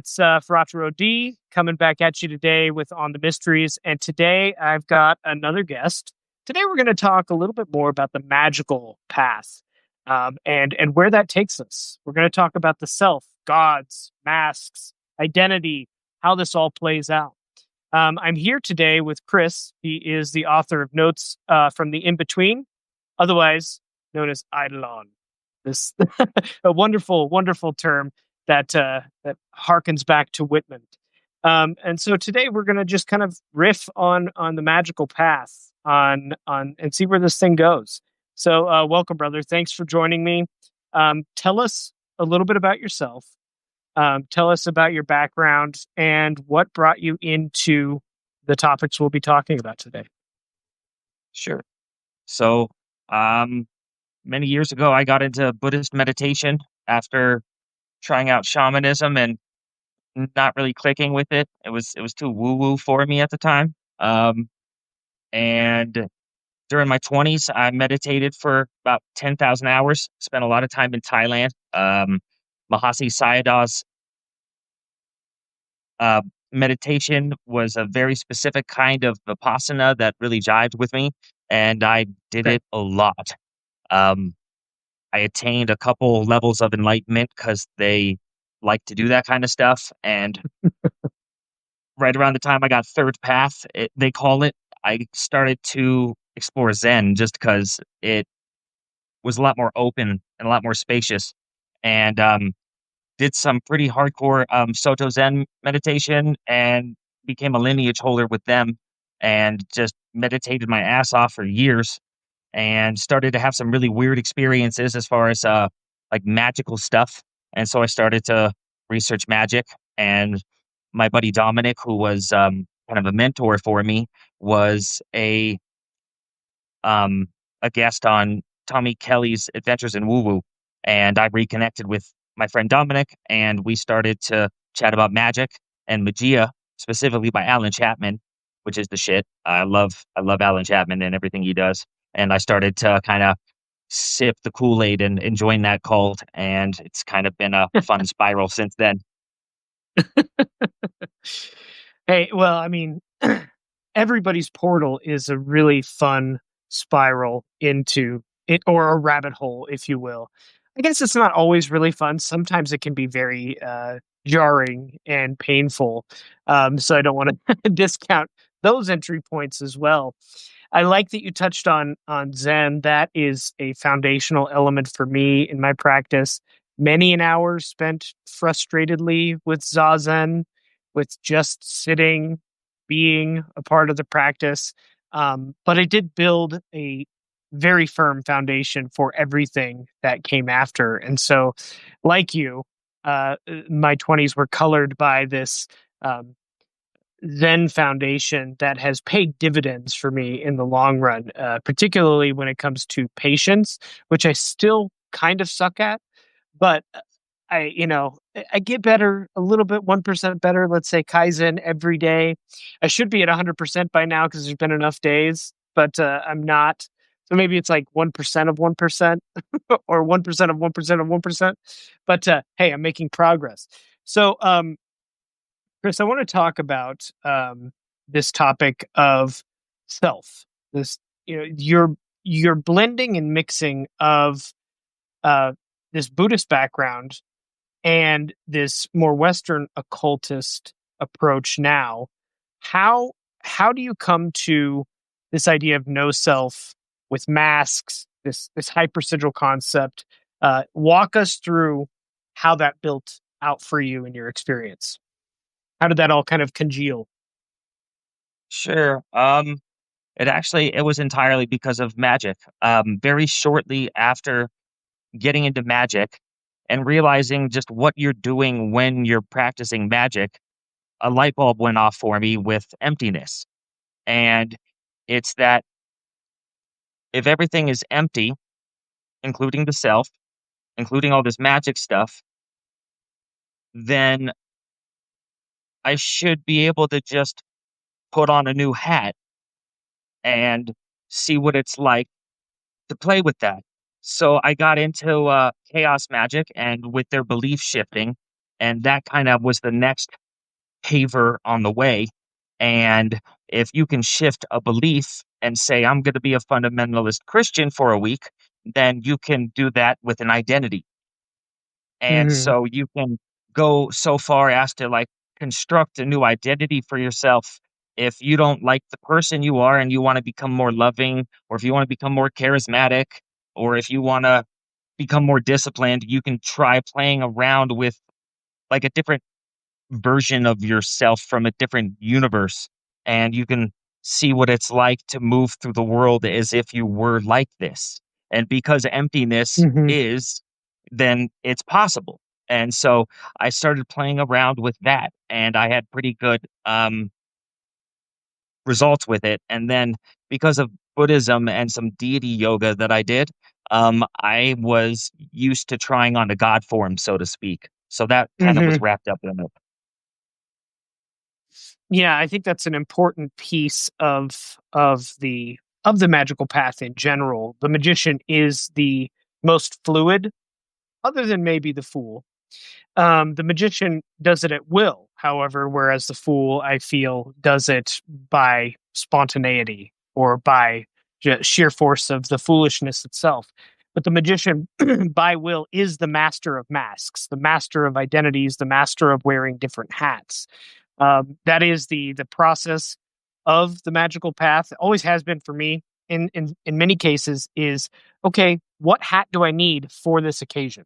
It's Frater O.D. coming back at you today with On the Mysteries. And today I've got another guest. Today we're going to talk a little bit more about the magical path and where that takes us. We're going to talk about the self, gods, masks, identity, how this all plays out. I'm here today with Chris. He is the author of Notes from the In-Between, otherwise known as Eidolon. This a wonderful, wonderful term that harkens back to Whitman. And so today we're going to just kind of riff on the magical path on and see where this thing goes. So welcome, brother. Thanks for joining me. Tell us a little bit about yourself. Tell us about your background and what brought you into the topics we'll be talking about today. Sure. So, many years ago, I got into Buddhist meditation after trying out shamanism and not really clicking with it. It was too woo woo for me at the time. And during my 20s, I meditated for about 10,000 hours. Spent a lot of time in Thailand. Mahasi Sayadaw's uh, meditation was a very specific kind of vipassana that really jived with me, and I did Okay. it a lot. Um, I attained a couple levels of enlightenment because they like to do that kind of stuff. And right around the time I got third path, they call it, I started to explore Zen just because it was a lot more open and a lot more spacious. And did some pretty hardcore Soto Zen meditation and became a lineage holder with them and just meditated my ass off for years and started to have some really weird experiences as far as like magical stuff. And so I started to research magic. And my buddy Dominic, who was kind of a mentor for me, was um, a guest on Tommy Kelly's Adventures in Woo Woo. And I reconnected with my friend Dominic, and we started to chat about magic and magia, specifically by Alan Chapman, which is the shit. I love Alan Chapman and everything he does. And I started to kind of sip the Kool-Aid and join that cult, and it's kind of been a fun spiral since then. Hey, well, I mean, everybody's portal is a really fun spiral into it, or a rabbit hole, if you will. I guess it's not always really fun. Sometimes it can be very jarring and painful. So I don't want to discount those entry points as well. I like that you touched on Zen. That is a foundational element for me in my practice. Many an hour spent frustratedly with Zazen, with just sitting, being a part of the practice. But I did build a very firm foundation for everything that came after. And so, like you, my 20s were colored by this um, Zen foundation that has paid dividends for me in the long run, particularly when it comes to patience, which I still kind of suck at. But I get better a little bit, 1% better. Let's say Kaizen every day. I should be at 100% by now because there's been enough days, but I'm not. So maybe it's like 1% of 1% or 1% of 1% of 1%. But hey, I'm making progress. So, Chris, I want to talk about this topic of self. This, your blending and mixing of uh, this Buddhist background and this more Western occultist approach now. How how do you come to this idea of no self with masks, this hypersigil concept? Walk us through how that built out for you in your experience. How did that all kind of congeal? Sure. It was entirely because of magic. Very shortly after getting into magic and realizing just what you're doing when you're practicing magic, a light bulb went off for me with emptiness. And it's that if everything is empty, including the self, including all this magic stuff, then I should be able to just put on a new hat and see what it's like to play with that. So I got into chaos magic, and with their belief shifting And that kind of was the next paver on the way. And if you can shift a belief and say, I'm going to be a fundamentalist Christian for a week, then you can do that with an identity. And Mhm. so you can go so far as to like construct a new identity for yourself. If you don't like the person you are and you want to become more loving, or if you want to become more charismatic, or if you want to become more disciplined, you can try playing around with like a different version of yourself from a different universe, and you can see what it's like to move through the world as if you were like this. And because emptiness Mhm. is, then it's possible. And so I started playing around with that, and I had pretty good results with it. And then because of Buddhism and some deity yoga that I did, I was used to trying on a god form, so to speak. So that kind of was Mhm. wrapped up in it. Yeah, I think that's an important piece of the magical path in general. The magician is the most fluid, other than maybe the fool. The magician does it at will, however, whereas the fool, I feel, does it by spontaneity or by sheer force of the foolishness itself. But the magician, by will, is the master of masks, the master of identities, the master of wearing different hats. That is the process of the magical path. It always has been for me. In many cases, is okay. What hat do I need for this occasion?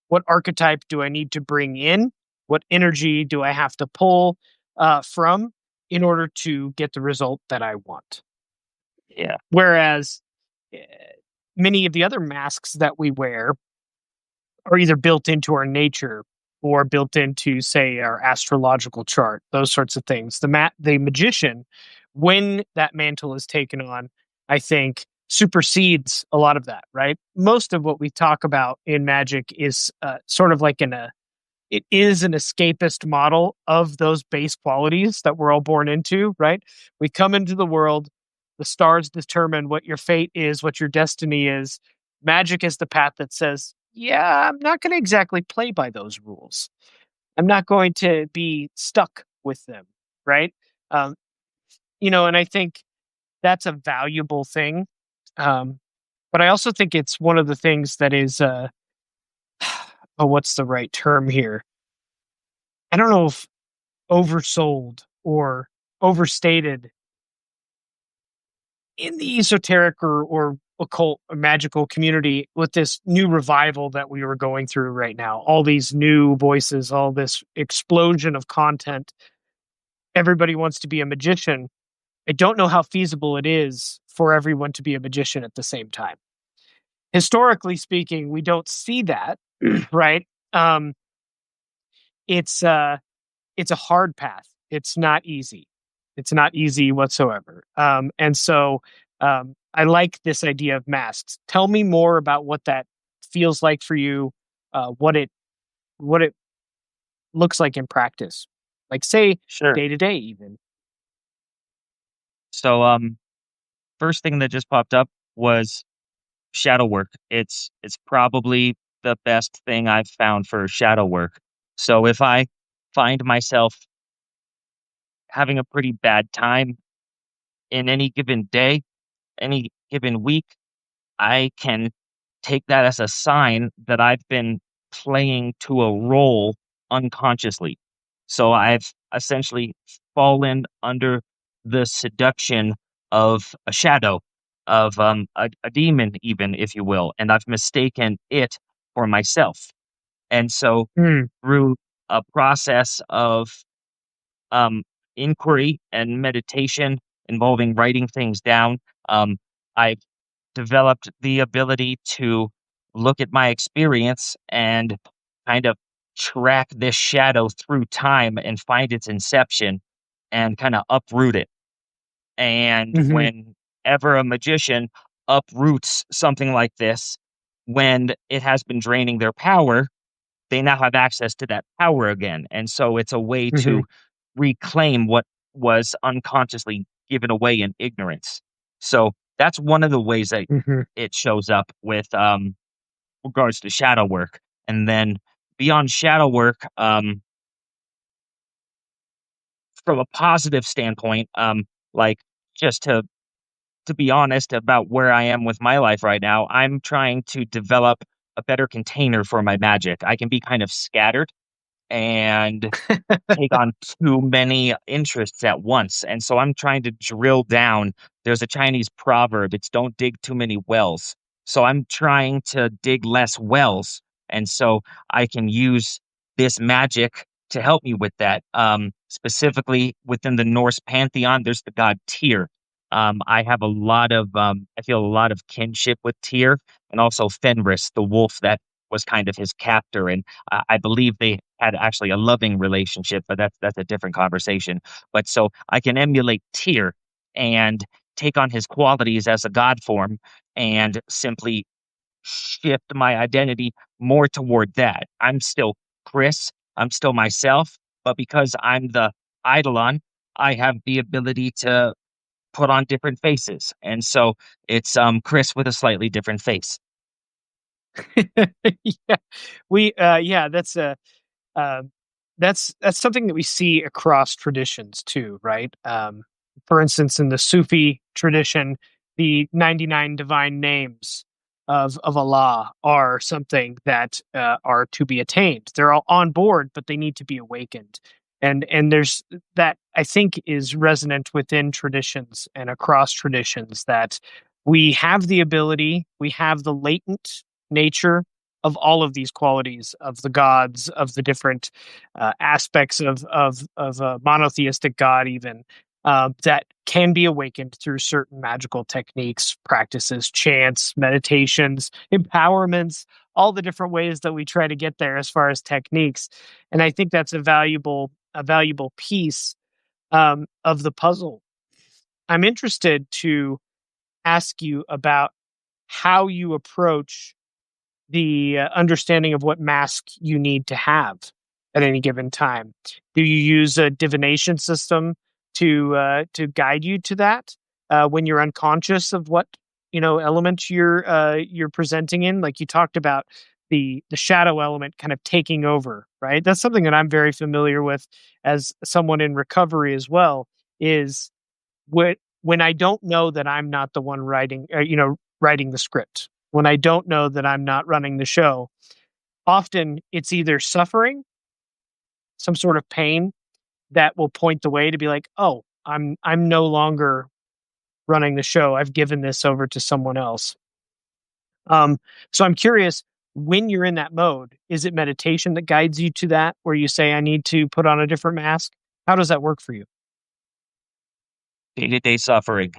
What archetype do I need to bring in? What energy do I have to pull from in order to get the result that I want? Yeah, Whereas eh, many of the other masks that we wear are either built into our nature or built into, say, our astrological chart, those sorts of things. The magician, when that mantle is taken on, I think supersedes a lot of that, right? Most of what we talk about in magic is sort of like it is an escapist model of those base qualities that we're all born into, right? We come into the world, the stars determine what your fate is, what your destiny is. Magic is the path that says, yeah, I'm not going to exactly play by those rules. I'm not going to be stuck with them, right? Um, and I think that's a valuable thing. Um, but I also think it's one of the things that is, oh, what's the right term here? I don't know if oversold or overstated in the esoteric or occult or magical community with this new revival that we were going through right now. All these new voices, all this explosion of content. Everybody wants to be a magician. I don't know how feasible it is for everyone to be a magician at the same time. Historically speaking, we don't see that, right? Um, it's it's a hard path. It's not easy. It's not easy whatsoever. And so I like this idea of masks. Tell me more about what that feels like for you, what it looks like in practice. Like say sure. day to day even. So, first thing that just popped up was shadow work. It's probably the best thing I've found for shadow work. So if I find myself having a pretty bad time in any given day, any given week, I can take that as a sign that I've been playing to a role unconsciously. So I've essentially fallen under the seduction of a shadow, of a demon, even, if you will, and I've mistaken it for myself. And so Mm, through a process of um, inquiry and meditation involving writing things down, um, I've developed the ability to look at my experience and kind of track this shadow through time and find its inception and kind of uproot it. And hmm whenever a magician uproots something like this, when it has been draining their power, they now have access to that power again. And so it's a way hmm to reclaim what was unconsciously given away in ignorance. So that's one of the ways that hmm it shows up with regards to shadow work. And then beyond shadow work, from a positive standpoint, like just to be honest about where I am with my life right now, I'm trying to develop a better container for my magic. I can be kind of scattered and take on too many interests at once. And so I'm trying to drill down. There's a Chinese proverb, it's don't dig too many wells. So I'm trying to dig less wells. And so I can use this magic to help me with that. Specifically within the Norse pantheon, there's the god Tyr. I feel a lot of kinship with Tyr and also Fenris, the wolf that was kind of his captor. And I believe they had actually a loving relationship, but that's a different conversation. But so I can emulate Tyr and take on his qualities as a god form and simply shift my identity more toward that. I'm still Chris, I'm still myself, but because I'm the Eidolon, I have the ability to put on different faces. And so it's Chris with a slightly different face. Yeah. Yeah, um, that's something that we see across traditions too, right? For instance, in the Sufi tradition, the 99 divine names of Allah are something that are to be attained. They're all on board, but they need to be awakened. And there's that I think is resonant within traditions and across traditions that we have the ability, we have the latent nature of all of these qualities of the gods, of the different aspects of a monotheistic god, even that can be awakened through certain magical techniques, practices, chants, meditations, empowerments, all the different ways that we try to get there as far as techniques. And I think that's a valuable piece of the puzzle. I'm interested to ask you about how you approach the understanding of what mask you need to have at any given time. Do you use a divination system to guide you to that when you're unconscious of what element you're presenting in? Like you talked about the shadow element kind of taking over, right? That's something that I'm very familiar with as someone in recovery as well. Is when I don't know that I'm not the one writing the script, when I don't know that I'm not running the show, often it's either suffering, some sort of pain that will point the way to be like, "Oh, I'm no longer running the show. I've given this over to someone else." Um, so I'm curious, when you're in that mode, is it meditation that guides you to that, where you say, "I need to put on a different mask"? How does that work for you? Day-to-day suffering.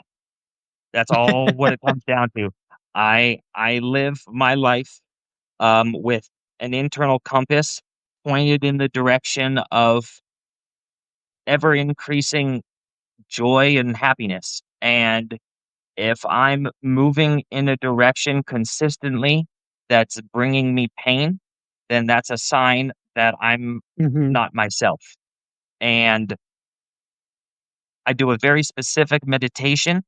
That's all what it comes down to. I live my life with an internal compass pointed in the direction of ever increasing joy and happiness. And if I'm moving in a direction consistently that's bringing me pain, then that's a sign that I'm Hmm. not myself. And I do a very specific meditation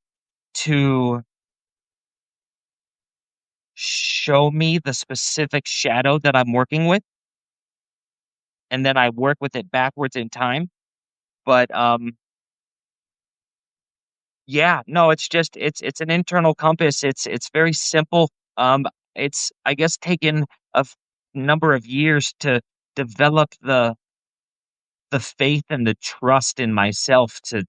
to show me the specific shadow that I'm working with, and then I work with it backwards in time. But yeah, no, it's just it's an internal compass. It's very simple. It's I guess taken number of years to develop the faith and the trust in myself to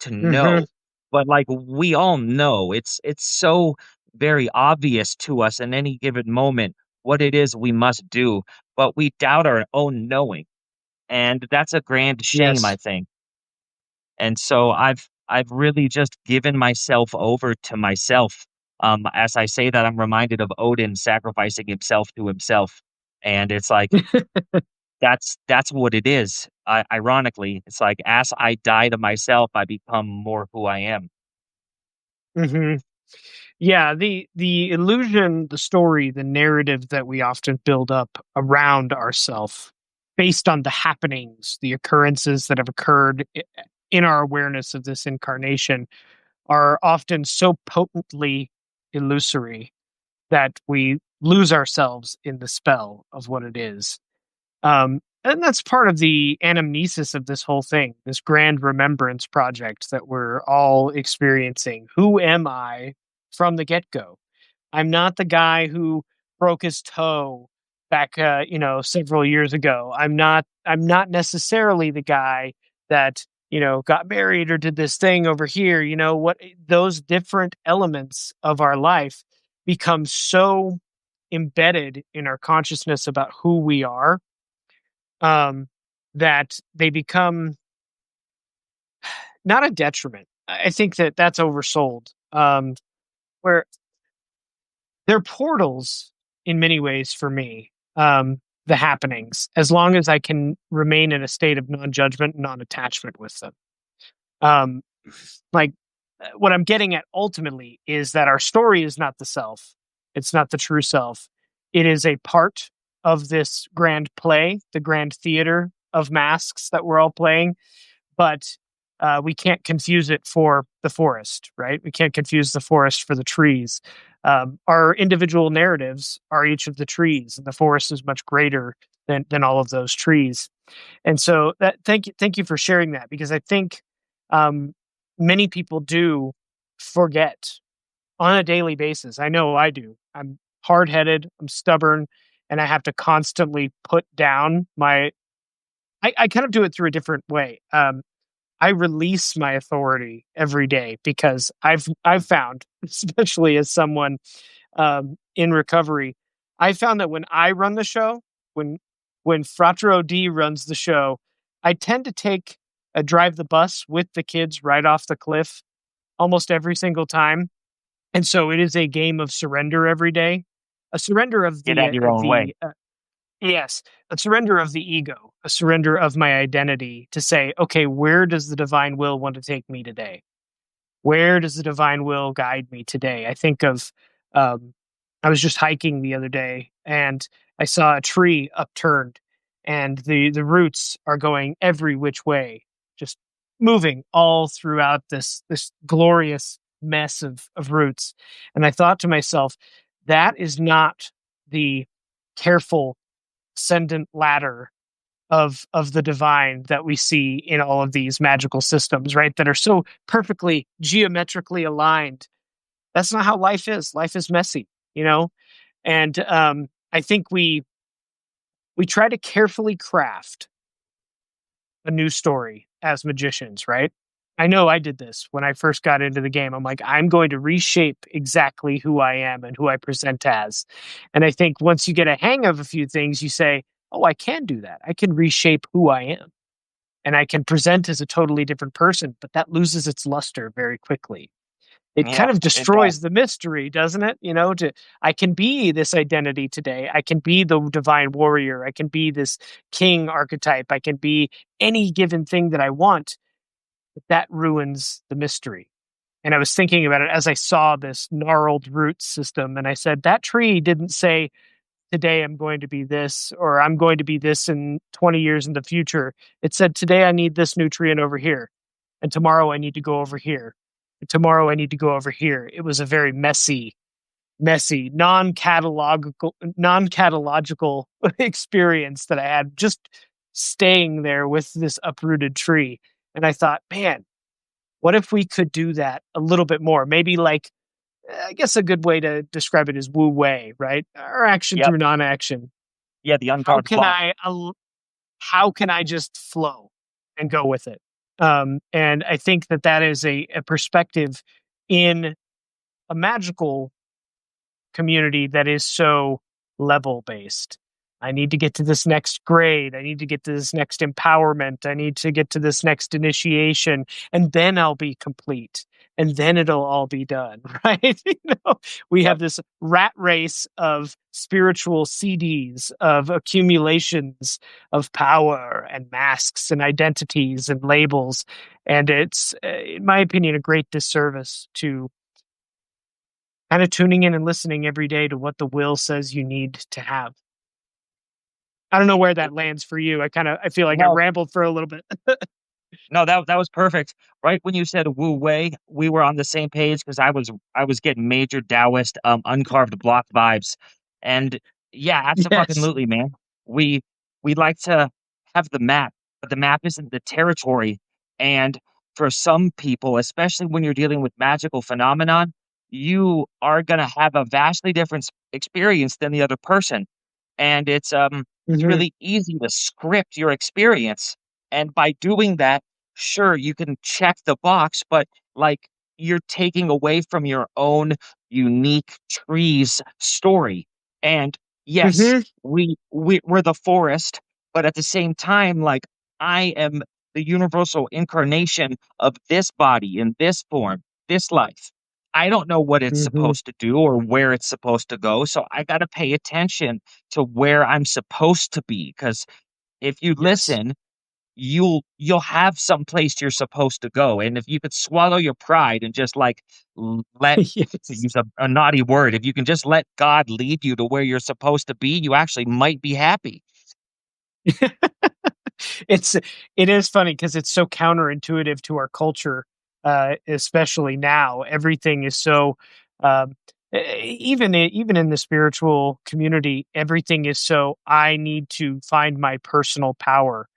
Hmm. know. But like we all know, it's so very obvious to us in any given moment what it is we must do, but we doubt our own knowing. And that's a grand shame, I Yes. think. And so I've really just given myself over to myself. As I say that, I'm reminded of Odin sacrificing himself to himself, and it's like that's what it is. Ironically, it's like as I die to myself, I become more who I am. Hmm. Yeah, the illusion, the story, the narrative that we often build up around ourself based on the happenings, the occurrences that have occurred in our awareness of this incarnation are often so potently illusory that we lose ourselves in the spell of what it is. And that's part of the anamnesis of this whole thing, this grand remembrance project that we're all experiencing. Who am I from the get go? I'm not the guy who broke his toe back, several years ago. I'm not necessarily the guy that, got married or did this thing over here. Those different elements of our life become so embedded in our consciousness about who we are, um, that they become not a detriment. I think that that's oversold. Where they're portals in many ways for me. The happenings, as long as I can remain in a state of non-judgment, non-attachment with them. Um, like what I'm getting at ultimately is that our story is not the self. It's not the true self. It is a part of this grand play, the grand theater of masks that we're all playing, but we can't confuse it for the forest, right? We can't confuse the forest for the trees. Our individual narratives are each of the trees, and the forest is much greater than all of those trees. And so, thank you for sharing that, because I think um, many people do forget on a daily basis. I know I do. I'm hard headed. I'm stubborn, and I have to constantly put down my. I kind of do it through a different way. I release my authority every day, because I've found, especially as someone in recovery, I found that when I run the show, when Frater O.D runs the show, I tend to take a drive the bus with the kids right off the cliff almost every single time, and so it is a game of surrender every day, a surrender of Get out of your own way. yes, a surrender of the ego, a surrender of my identity to say, okay, where does the divine will want to take me today? Where does the divine will guide me today? I think of, um, I was just hiking the other day and I saw a tree upturned, and the roots are going every which way, just moving all throughout this glorious mess of roots. And I thought to myself, that is not the careful ascendant ladder of the divine that we see in all of these magical systems, right? That are so perfectly geometrically aligned. That's not how life is. Life is messy, you know? And I think we try to carefully craft a new story as magicians, right? I know I did this when I first got into the game. I'm like, I'm going to reshape exactly who I am and who I present as. And I think once you get a hang of a few things, you say, oh, I can do that. I can reshape who I am, and I can present as a totally different person, but that loses its luster very quickly. It Yeah, kind of it does. destroys the mystery, doesn't it? I can be this identity today. I can be the divine warrior. I can be this king archetype. I can be any given thing that I want, but that ruins the mystery. And I was thinking about it as I saw this gnarled root system, and I said, that tree didn't say, today I'm going to be this, or I'm going to be this in 20 years in the future. It said, today I need this nutrient over here, and tomorrow I need to go over here, and tomorrow I need to go over here. It was a very messy, non-catalogical experience that I had just staying there with this uprooted tree. And I thought, man, what if we could do that a little bit more? Maybe like, I guess a good way to describe it is Wu Wei, right? Or action Yep. through non-action. Yeah, the How uncarved can block. I just flow and go with it? And I think that that is a perspective in a magical community that is so level based. I need to get to this next grade. I need to get to this next empowerment. I need to get to this next initiation, and then I'll be complete. And then it'll all be done, right? We Yep. have this rat race of spiritual CDs, of accumulations of power and masks and identities and labels. And it's, in my opinion, a great disservice to kind of tuning in and listening every day to what the will says you need to have. I don't know where that lands for you. I feel like I No, rambled for a little bit. no, that was perfect. Right when you said Wu Wei, we were on the same page because I was getting major Taoist uncarved block vibes. And yeah, Yes. absolutely, man. We we like to have the map, but the map isn't the territory. And for some people, especially when you're dealing with magical phenomenon, you are going to have a vastly different experience than the other person. And it's Hmm. really easy to script your experience. And by doing that, sure, you can check the box, but like you're taking away from your own unique tree's story. And yes, Hmm. we're the forest, but at the same time, like I am the universal incarnation of this body in this form, this life. I don't know what it's Hmm. supposed to do or where it's supposed to go, so I got to pay attention to where I'm supposed to be. Because if you Yes. listen, you'll have some place you're supposed to go. And if you could swallow your pride and just like let, to Yes. use a naughty word, if you can just let God lead you to where you're supposed to be, you actually might be happy. It's it is funny because it's so counterintuitive to our culture, especially now. Everything is so, um, even in the spiritual community, everything is so. I need to find my personal power,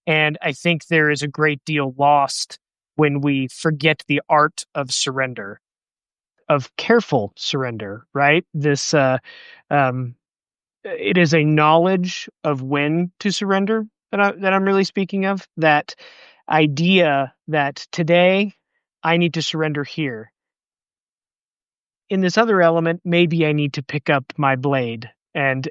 and I think there is a great deal lost when we forget the art of surrender, of careful surrender. Right? Um, it is a knowledge of when to surrender that I'm really speaking of. That idea that today I need to surrender here. In this other element, maybe I need to pick up my blade and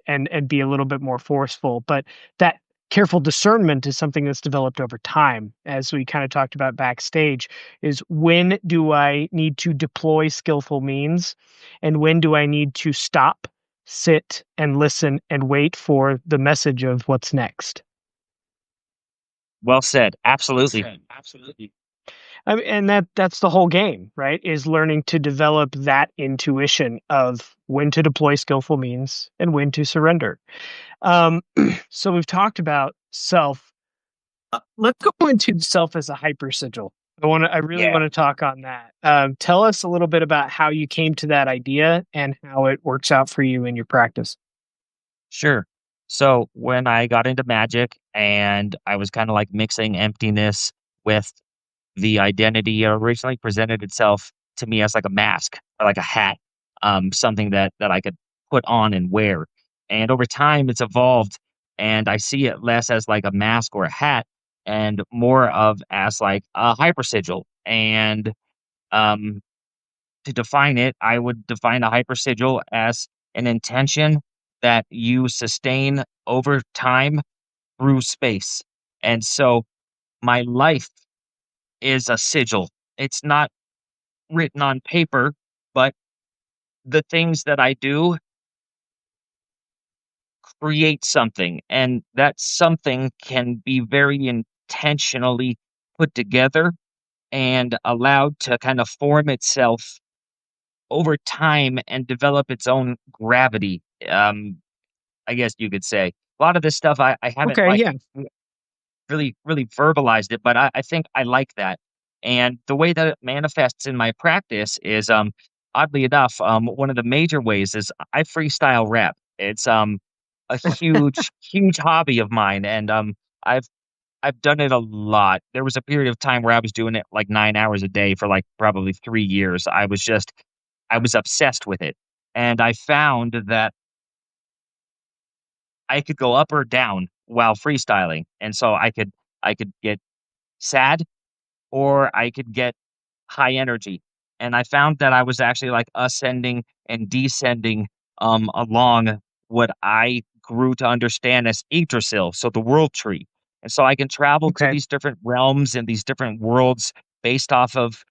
be a little bit more forceful. But that careful discernment is something that's developed over time, as we kind of talked about backstage. Is when do I need to deploy skillful means, and when do I need to stop, sit, and listen and wait for the message of what's next? Well said. Well Absolutely. said. Absolutely. And that's the whole game, right? Is learning to develop that intuition of when to deploy skillful means and when to surrender. Um, so we've talked about self. Let's go into self as a hyper sigil. I really Yeah. want to talk on that. Tell us a little bit about how you came to that idea and how it works out for you in your practice. Sure. So when I got into magic and I was kind of like mixing emptiness with the identity, originally presented itself to me as like a mask or like a hat, something that I could put on and wear. And over time, it's evolved, and I see it less as like a mask or a hat, and more of as like a hyper sigil. And um, to define it, I would define a hypersigil as an intention that you sustain over time through space. And so my life is a sigil. It's not written on paper, but the things that I do create something. And that something can be very intentionally put together and allowed to kind of form itself over time and develop its own gravity. I guess you could say. A lot of this stuff I haven't Okay, like yeah. really verbalized it, but I think I like that. And the way that it manifests in my practice is oddly enough, one of the major ways is I freestyle rap. It's a huge hobby of mine, and I've I've done it a lot. There was a period of time where I was doing it like 9 hours a day for like probably 3 years. I was obsessed with it. And I found that I could go up or down while freestyling. And so I could get sad or I could get high energy. And I found that I was actually like ascending and descending along what I grew to understand as Yggdrasil, so the world tree. And so I can travel to Okay. these different realms and these different worlds based off of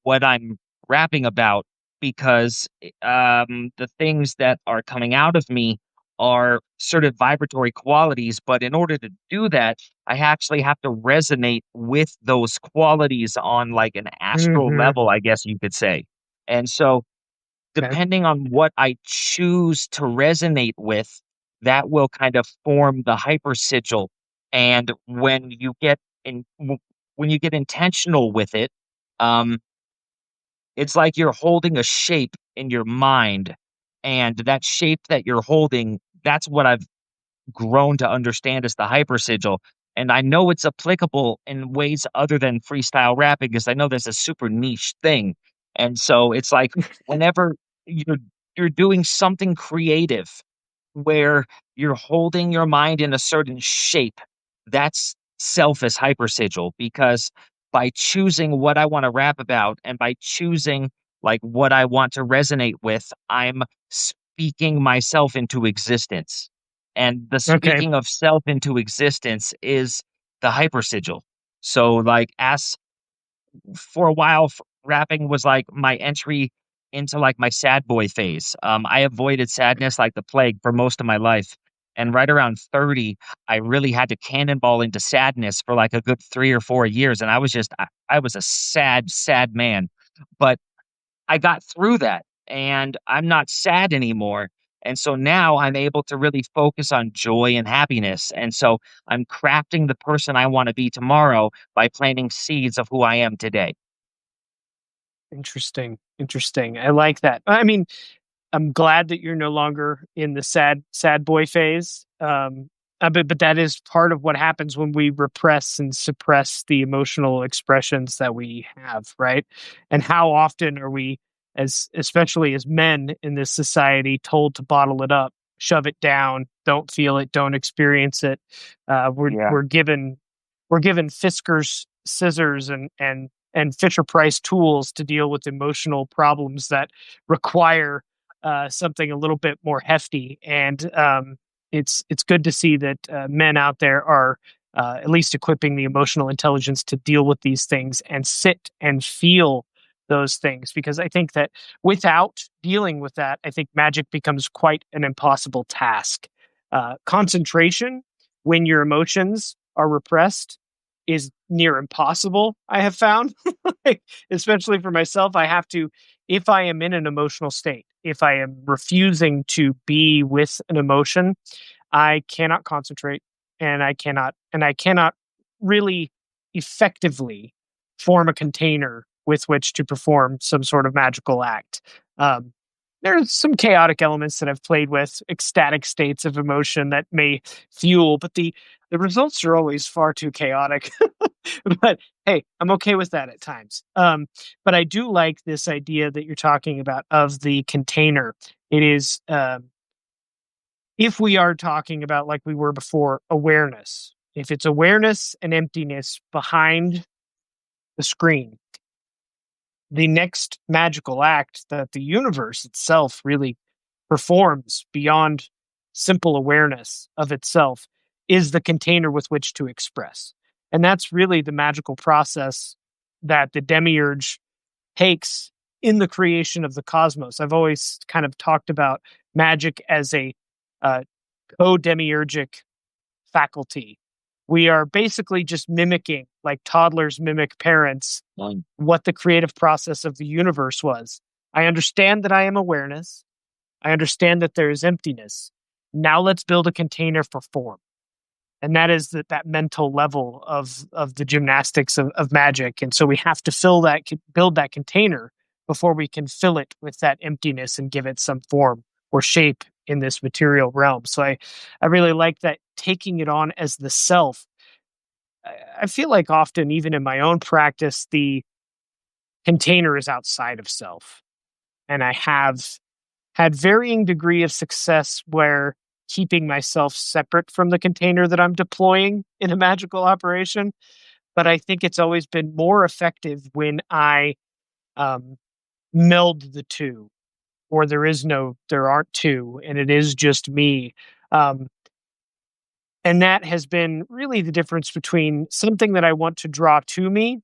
what I'm rapping about because the things that are coming out of me are certain vibratory qualities. But in order to do that, I actually have to resonate with those qualities on like an astral Hmm. level, I guess you could say. And so, Okay. depending on what I choose to resonate with, that will kind of form the hyper sigil. And when you get intentional with it, um, it's like you're holding a shape in your mind, and that shape that you're holding, that's what I've grown to understand as the hypersigil. And I know it's applicable in ways other than freestyle rapping because I know there's a super niche thing. And so it's like whenever you're you're doing something creative where you're holding your mind in a certain shape, that's self as hypersigil because by choosing what I want to rap about and by choosing like what I want to resonate with, I'm speaking myself into existence. And the Okay. speaking of self into existence is the hypersigil. So like as for a while, rapping was like my entry into like my sad boy phase. I avoided sadness like the plague for most of my life. And right around 30, I really had to cannonball into sadness for like a good 3 or 4 years. And I was a sad, sad man. But I got through that and I'm not sad anymore. And so now I'm able to really focus on joy and happiness. And so I'm crafting the person I want to be tomorrow by planting seeds of who I am today. Interesting. Interesting. I like that. I mean, I'm glad that you're no longer in the sad boy phase. But that is part of what happens when we repress and suppress the emotional expressions that we have, right? And how often are we, as especially as men in this society, told to bottle it up, shove it down, don't feel it, don't experience it. Yeah. We're given Fisker's scissors and Fisher Price tools to deal with emotional problems that require something a little bit more hefty. And it's good to see that men out there are at least equipping the emotional intelligence to deal with these things and sit and feel those things. Because I think that without dealing with that, I think magic becomes quite an impossible task. Concentration when your emotions are repressed is near impossible. I have found, especially for myself, I have to if I am in an emotional state, if I am refusing to be with an emotion, I cannot concentrate and I cannot really effectively form a container with which to perform some sort of magical act. Um, there's some chaotic elements that I've played with, ecstatic states of emotion that may fuel, but the results are always far too chaotic. But hey, I'm okay with that at times. But I do like this idea that you're talking about of the container. It is if we are talking about like we were before, awareness. If it's awareness and emptiness behind the screen, the next magical act that the universe itself really performs beyond simple awareness of itself is the container with which to express. And that's really the magical process that the demiurge takes in the creation of the cosmos. I've always kind of talked about magic as a uh, co-demiurgic faculty. We are basically just mimicking, like toddlers mimic parents, Mm. what the creative process of the universe was. I understand that I am awareness. I understand that there is emptiness. Now let's build a container for form. And that is that mental level of the gymnastics of magic. And so we have to build that container before we can fill it with that emptiness and give it some form or shape in this material realm. So I really like that taking it on as the self. I feel like often, even in my own practice, the container is outside of self. And I have had varying degree of success where keeping myself separate from the container that I'm deploying in a magical operation. But I think it's always been more effective when I um, meld the two, or there aren't two, and it is just me. Um, and that has been really the difference between something that I want to draw to me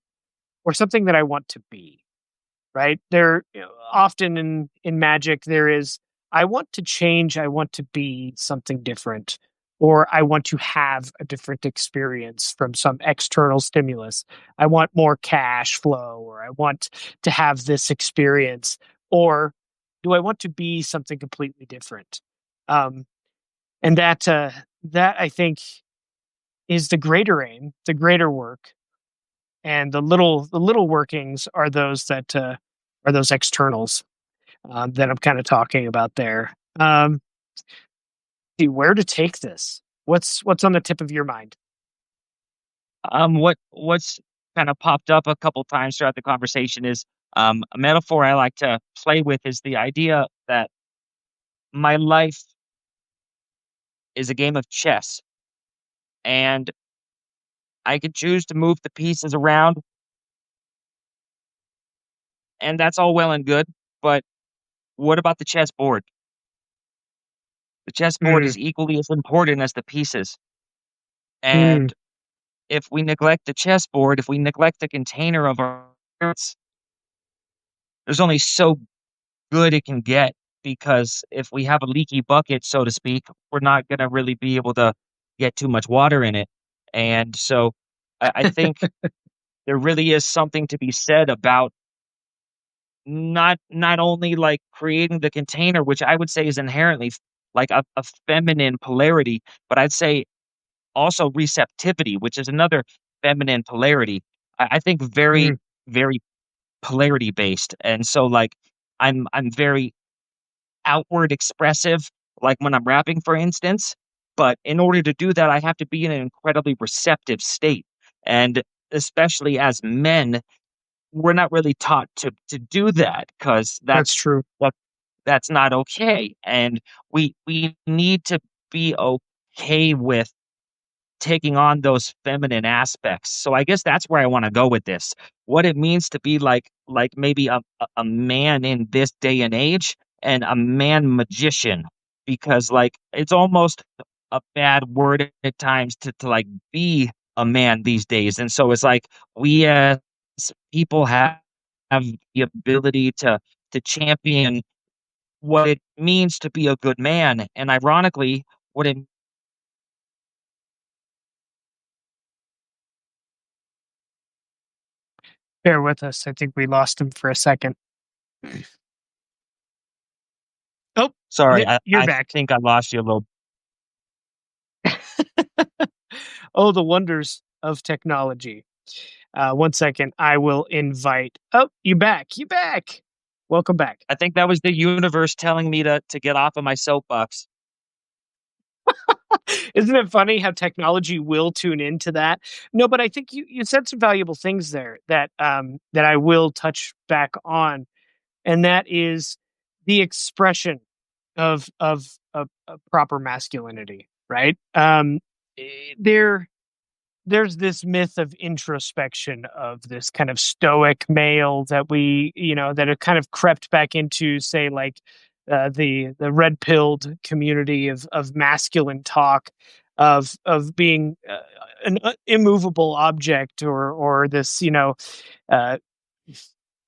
or something that I want to be. Right? Often in magic there is I want to change, I want to be something different, or I want to have a different experience from some external stimulus. I want more cash flow, or I want to have this experience, or do I want to be something completely different? Um, and that I think is the greater aim, the greater work, and the little workings are those externals that I'm kind of talking about there. See where to take this. What's on the tip of your mind? What's kind of popped up a couple times throughout the conversation is a metaphor I like to play with is the idea that my life is a game of chess, and I could choose to move the pieces around, and that's all well and good. But what about the chessboard? The chessboard Mm, is equally as important as the pieces. mm, And if we neglect the chessboard, if we neglect the container of our hearts, there's only so good it can get because if we have a leaky bucket, so to speak, we're not going to really be able to get too much water in it. And so I think there really is something to be said about not only like creating the container, which I would say is inherently like a feminine polarity, but I'd say also receptivity, which is another feminine polarity. I think very, mm. very polarity based. And so like I'm very outward expressive, like when I'm rapping, for instance. But in order to do that, I have to be in an incredibly receptive state. And especially as men, we're not really taught to do that because That's true. that that's not okay. And we need to be okay with taking on those feminine aspects. So I guess that's where I want to go with this. What it means to be like maybe a man in this day and age and a man magician because like it's almost a bad word at times to like be a man these days. And so it's like we as people have the ability to champion what it means to be a good man. And ironically, what it Bear with us. I think we lost him for a second. Oh, sorry, you're I back. think I lost you a little. Oh, the wonders of technology. One second. I will invite. Oh, you back. You back. Welcome back. I think that was the universe telling me to get off of my soapbox. Isn't it funny how technology will tune into that? No, but I think you said some valuable things there that that I will touch back on, and that is the expression of proper masculinity, right? There there's this myth of introspection of this kind of stoic male that we that have kind of crept back into, say, like the red pilled community of masculine talk of being an immovable object, or this uh,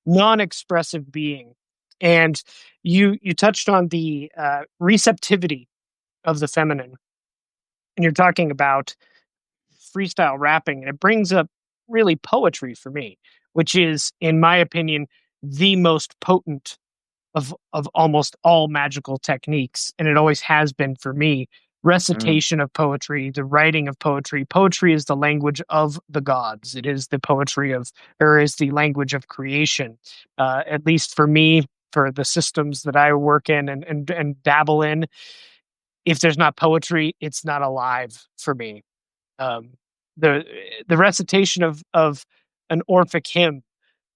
non-expressive being. And you touched on the receptivity of the feminine, and you're talking about freestyle rapping, and it brings up really poetry for me, which is, in my opinion, the most potent of almost all magical techniques, and it always has been for me. Mm, Recitation of poetry, the writing of poetry. Poetry is the language of the gods. It is the poetry of, or is the language of creation. At least for me, for the systems that I work in and dabble in, if there's not poetry, it's not alive for me. um, the the recitation of an Orphic hymn,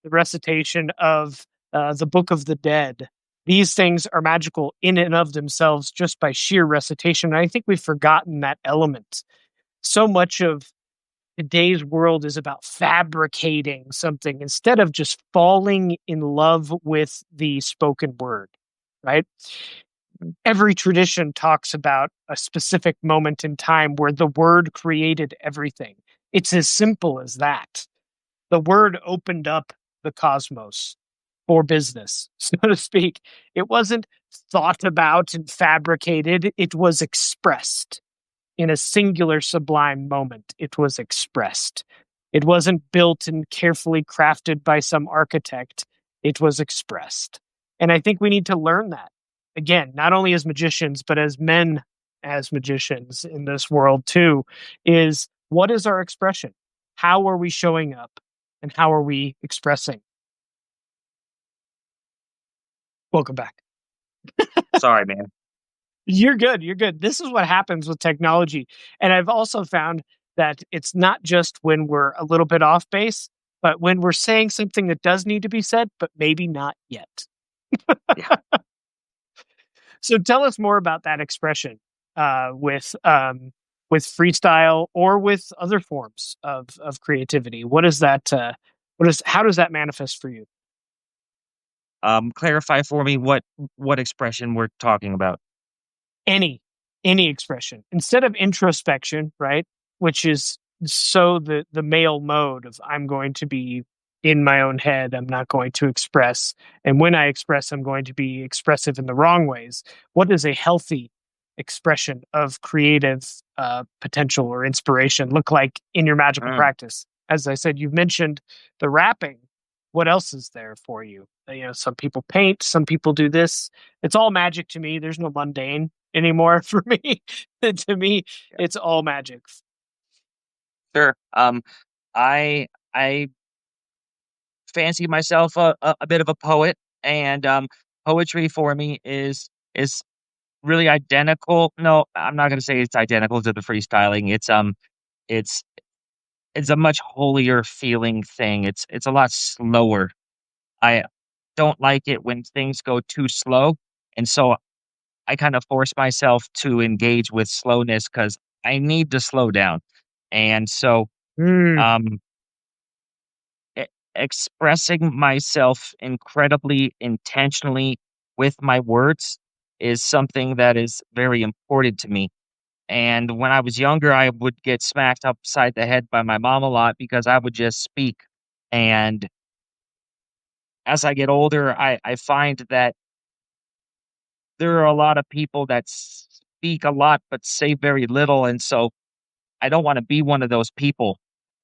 the recitation of the Book of the Dead. These things are magical in and of themselves just by sheer recitation. And I think we've forgotten that element. So much of today's world is about fabricating something instead of just falling in love with the spoken word, right? Every tradition talks about a specific moment in time where the word created everything. It's as simple as that. The word opened up the cosmos for business, so to speak. It wasn't thought about and fabricated, it was expressed in a singular sublime moment. It was expressed. It wasn't built and carefully crafted by some architect. It was expressed. And I think we need to learn that. Again, not only as magicians, but as men, as magicians in this world too, is what is our expression? How are we showing up? And how are we expressing? Welcome back. sorry, man. You're good. You're good. This is what happens with technology. And I've also found that it's not just when we're a little bit off base, but when we're saying something that does need to be said, but maybe not yet. Yeah. So tell us more about that expression with freestyle or with other forms of creativity. What is that? What is how does that manifest for you? Clarify for me what expression we're talking about. Any any expression instead of introspection, right? Which is so the male mode of I'm going to be in my own head, I'm not going to express, and when I express I'm going to be expressive in the wrong ways. What is a healthy expression of creative potential or inspiration look like in your magical Mm, practice? As I said, you've mentioned the rapping. What else is there for you? Some people paint, some people do this. It's all magic to me. There's no mundane anymore for me. To me, yeah, it's all magic. sure. I fancy myself a bit of a poet, and poetry for me is really identical. No, I'm not gonna say it's identical to the freestyling. It's it's a much holier feeling thing. It's a lot slower. I don't like it when things go too slow, and so I kind of force myself to engage with slowness because I need to slow down. And so, Mm, um, e expressing myself incredibly intentionally with my words is something that is very important to me. And when I was younger, I would get smacked upside the head by my mom a lot because I would just speak. And as I get older, I find that there are a lot of people that speak a lot but say very little. And so I don't want to be one of those people.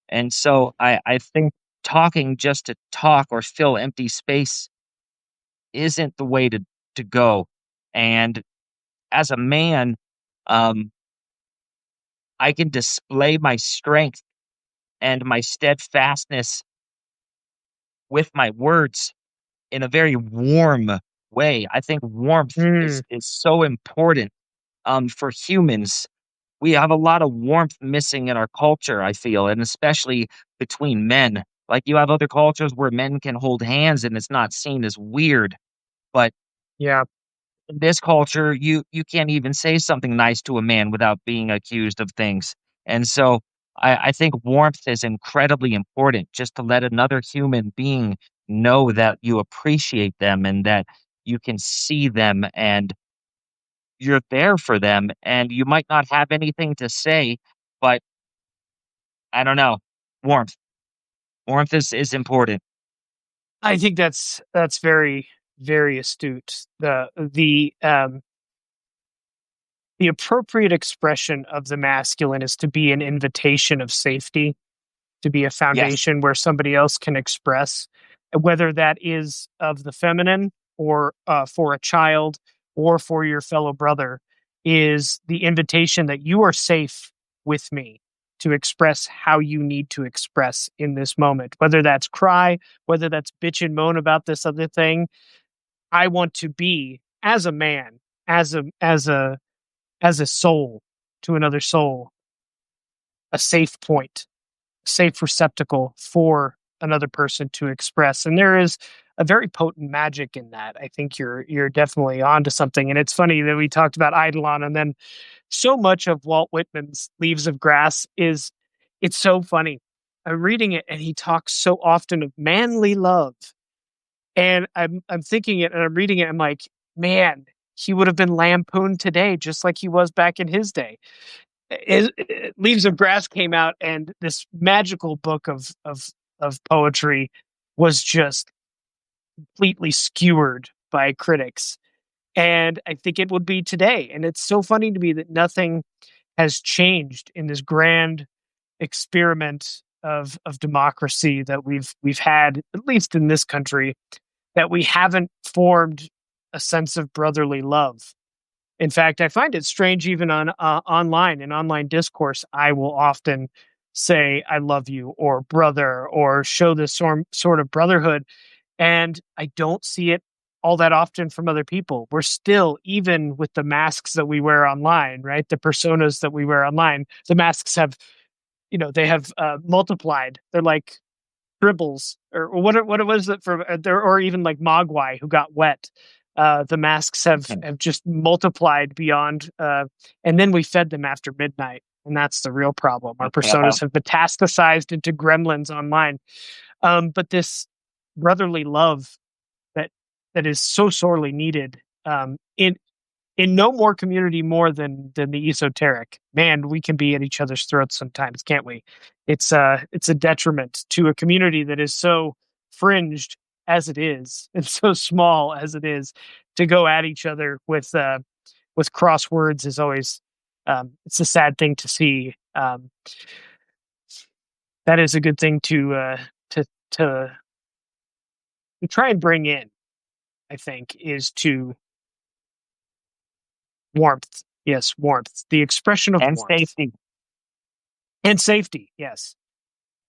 And so I think talking just to talk or fill empty space isn't the way to go. And as a man, um, I can display my strength and my steadfastness with my words in a very warm way. I think warmth mm, is so important for humans. We have a lot of warmth missing in our culture, I feel, and especially between men. Like you have other cultures where men can hold hands and it's not seen as weird, but yeah. in this culture, you can't even say something nice to a man without being accused of things. And so I think warmth is incredibly important just to let another human being know that you appreciate them and that you can see them and you're there for them. And you might not have anything to say, but I don't know. Warmth. Warmth is important. I think that's very very astute. The appropriate expression of the masculine is to be an invitation of safety, to be a Yes. foundation where somebody else can express, whether that is of the feminine or for a child or for your fellow brother, is the invitation that you are safe with me to express how you need to express in this moment, whether that's cry, whether that's bitch and moan about this other thing. I want to be as a man, as a soul to another soul, a safe point, safe receptacle for another person to express. And there is a very potent magic in that. I think you're definitely onto something. And it's funny that we talked about Eidolon, and then so much of Walt Whitman's Leaves of Grass is it's so funny. I'm reading it and he talks so often of manly love. And I'm thinking it and I'm reading it, I'm like, man, he would have been lampooned today just like he was back in his day. Leaves of Grass came out, and this magical book of poetry was just completely skewered by critics. And I think it would be today. And it's so funny to me that nothing has changed in this grand experiment of democracy that we've had, at least in this country, that we haven't formed a sense of brotherly love. In fact, I find it strange even on online in online discourse. I will often say "I love you" or "brother" or show this sort of brotherhood, and I don't see it all that often from other people. We're still, even with the masks that we wear online, right? The personas that we wear online, the masks have, they have multiplied. They're like dribbles, or what was it for there, or even like Mogwai who got wet. The masks have just multiplied beyond, and then we fed them after midnight, and that's the real problem. Our Yeah. personas have metastasized into gremlins online. But this brotherly love that that is so sorely needed, in no more community more than the esoteric. Man, we can be at each other's throats sometimes, can't we? It's a detriment to a community that is so fringed as it is and so small as it is. To go at each other with crosswords is always, it's a sad thing to see. That is a good thing to to try and bring in, I think, is to warmth. Yes, warmth. The expression of And warmth. safety. And safety, yes.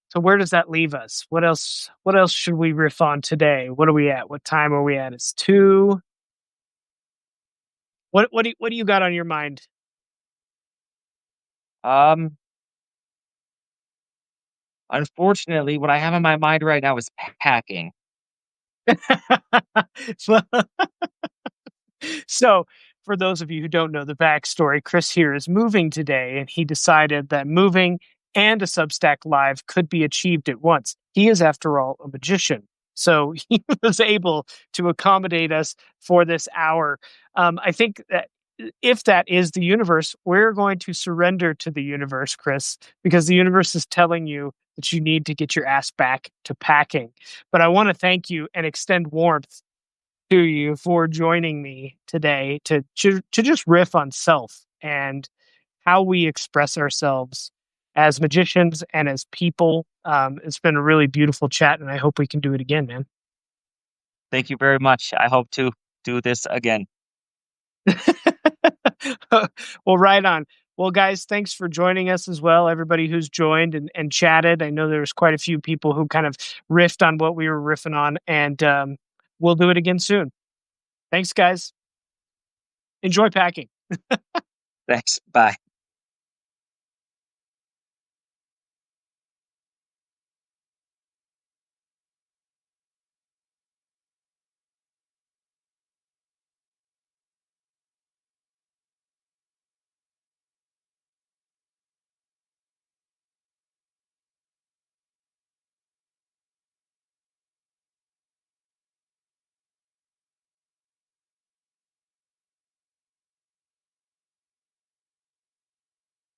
So where does that leave us? What else should we riff on today? What are we at? What time are we at? It's 2. What do you got on your mind? Um, Unfortunately, what I have in my mind right now is packing. So, so, for those of you who don't know the backstory, Chris here is moving today, and he decided that moving and a Substack Live could be achieved at once. He is, after all, a magician. So he was able to accommodate us for this hour. I think that if that is the universe, we're going to surrender to the universe, Chris, because the universe is telling you that you need to get your ass back to packing. But I want to thank you and extend warmth to you for joining me today to just riff on self and how we express ourselves as magicians and as people. It's been a really beautiful chat, and I hope we can do it again, man. Thank you very much. I hope to do this again. Well, right on. Well, guys, thanks for joining us as well. Everybody who's joined and chatted. I know there's quite a few people who kind of riffed on what we were riffing on, and we'll do it again soon. Thanks, guys. Enjoy packing. Thanks. Bye.